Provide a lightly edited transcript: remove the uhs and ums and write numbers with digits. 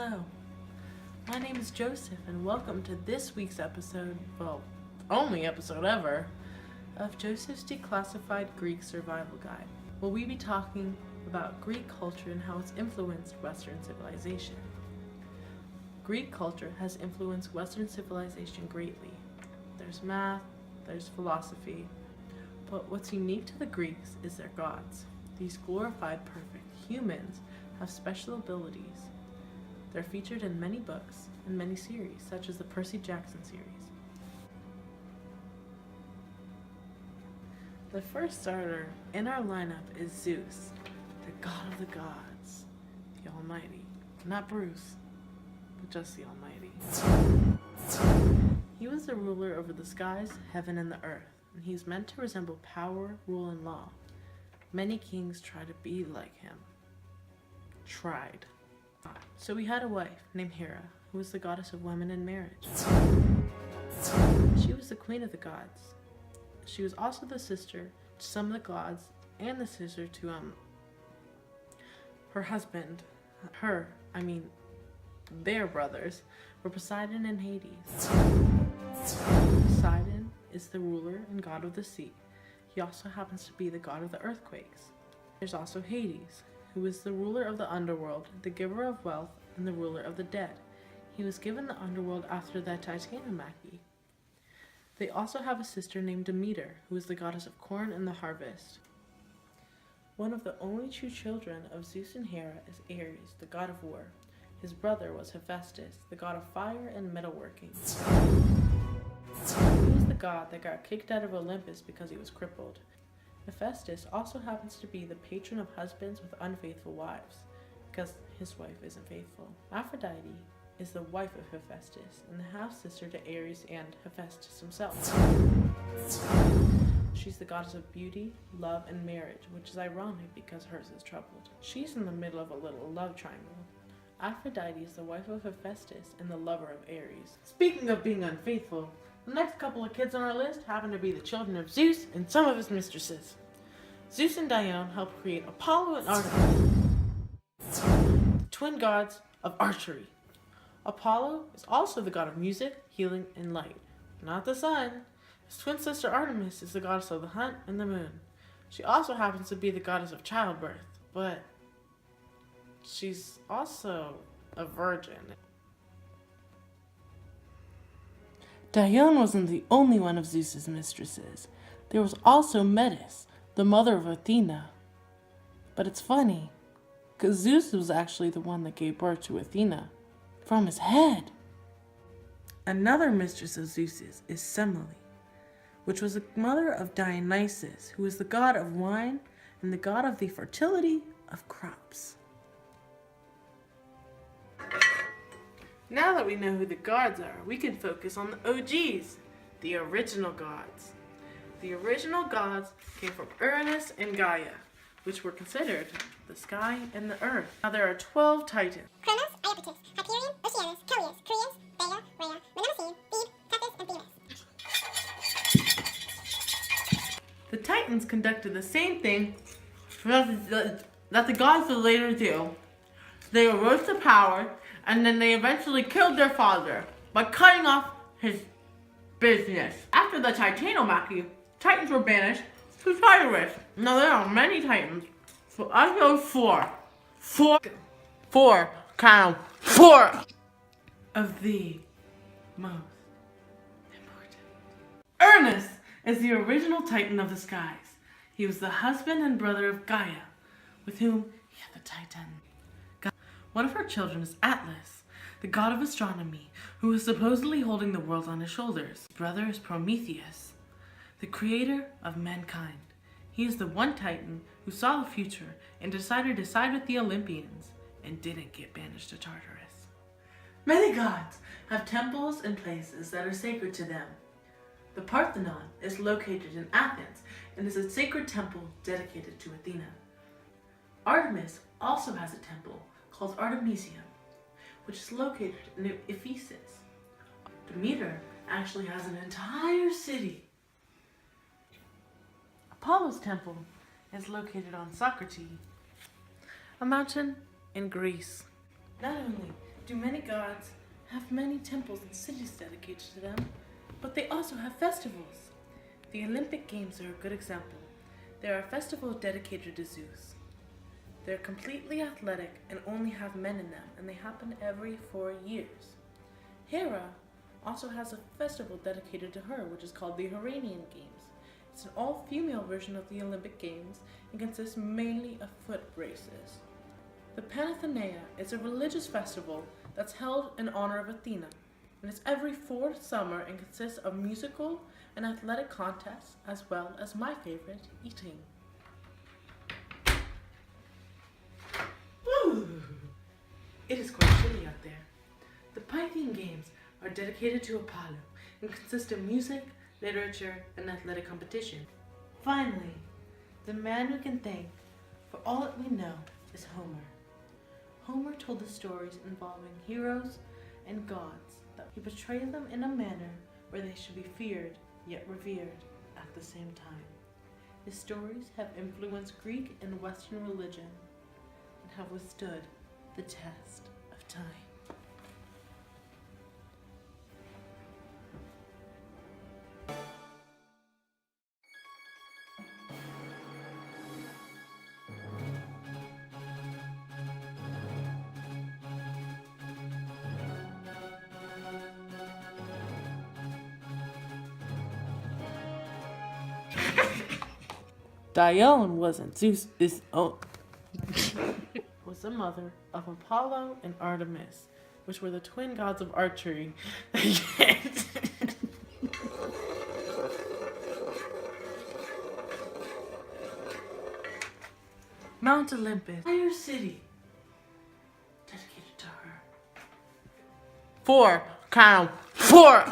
Hello, my name is Joseph and welcome to this week's episode, only episode ever, of Joseph's Declassified Greek Survival Guide. Will we be talking about Greek culture and how it's influenced Western civilization. Greek culture has influenced Western civilization greatly. There's math, there's philosophy, but what's unique to the Greeks is their gods. These glorified perfect humans have special abilities. They're featured in many books and many series, such as the Percy Jackson series. The first starter in our lineup is Zeus, the god of the gods, the Almighty. Not Bruce, but just the Almighty. He was the ruler over the skies, heaven, and the earth, and he's meant to resemble power, rule, and law. Many kings try to be like him. Tried. So he had a wife named Hera, who was the goddess of women and marriage. She was the queen of the gods. She was also the sister to some of the gods and the sister to her husband. Their brothers were Poseidon and Hades. Poseidon is the ruler and god of the sea. He also happens to be the god of the earthquakes. There's also Hades, who is the ruler of the underworld, the giver of wealth, and the ruler of the dead. He was given the underworld after the Titanomachy. They also have a sister named Demeter, who is the goddess of corn and the harvest. One of the only true children of Zeus and Hera is Ares, the god of war. His brother was Hephaestus, the god of fire and metalworking. He was the god that got kicked out of Olympus because he was crippled. Hephaestus also happens to be the patron of husbands with unfaithful wives, because his wife isn't faithful. Aphrodite is the wife of Hephaestus and the half-sister to Ares and Hephaestus himself. She's the goddess of beauty, love, and marriage, which is ironic because hers is troubled. She's in the middle of a little love triangle. Aphrodite is the wife of Hephaestus and the lover of Ares. Speaking of being unfaithful, the next couple of kids on our list happen to be the children of Zeus and some of his mistresses. Zeus and Dione helped create Apollo and Artemis, the twin gods of archery. Apollo is also the god of music, healing, and light, not the sun. His twin sister Artemis is the goddess of the hunt and the moon. She also happens to be the goddess of childbirth, but she's also a virgin. Dione wasn't the only one of Zeus's mistresses. There was also Metis, the mother of Athena. But it's funny, because Zeus was actually the one that gave birth to Athena from his head. Another mistress of Zeus's is Semele, which was the mother of Dionysus, who is the god of wine and the god of the fertility of crops. Now that we know who the gods are, we can focus on the OGs, the original gods. The original gods came from Uranus and Gaia, which were considered the sky and the earth. Now there are 12 titans. Kronos, Iapetus, Hyperion, Oceanus, Coeus, Crius, Theia, Rhea, Mnemosyne, Thebe, Tethys, and Themis. The titans conducted the same thing that the gods would later do. They arose to power, and then they eventually killed their father by cutting off his business. After the Titanomachy, titans were banished to Tartarus. Now there are many titans, so I chose four of the most important. Uranus is the original titan of the skies. He was the husband and brother of Gaia, with whom he had the Titan. One of her children is Atlas, the god of astronomy, who is supposedly holding the world on his shoulders. His brother is Prometheus, the creator of mankind. He is the one Titan who saw the future and decided to side with the Olympians and didn't get banished to Tartarus. Many gods have temples and places that are sacred to them. The Parthenon is located in Athens and is a sacred temple dedicated to Athena. Artemis also has a temple called Artemisium, which is located in Ephesus. Demeter actually has an entire city. Apollo's temple is located on Socrates, a mountain in Greece. Not only do many gods have many temples and cities dedicated to them, but they also have festivals. The Olympic Games are a good example. They are a festival dedicated to Zeus. They're completely athletic and only have men in them, and they happen every 4 years. Hera also has a festival dedicated to her, which is called the Heranian Games. It's an all-female version of the Olympic Games and consists mainly of foot races. The Panathenaea is a religious festival that's held in honor of Athena, and it's every 4th summer and consists of musical and athletic contests, as well as my favorite, eating. Woo! It is quite chilly out there. The Pythian Games are dedicated to Apollo and consist of music, literature, and athletic competition. Finally, the man we can thank for all that we know is Homer. Homer told the stories involving heroes and gods that he portrayed them in a manner where they should be feared yet revered at the same time. His stories have influenced Greek and Western religion and have withstood the test of time. Dione wasn't Zeus' own. Was the mother of Apollo and Artemis, which were the twin gods of archery. Mount Olympus, entire city, dedicated to her. 4, count 4.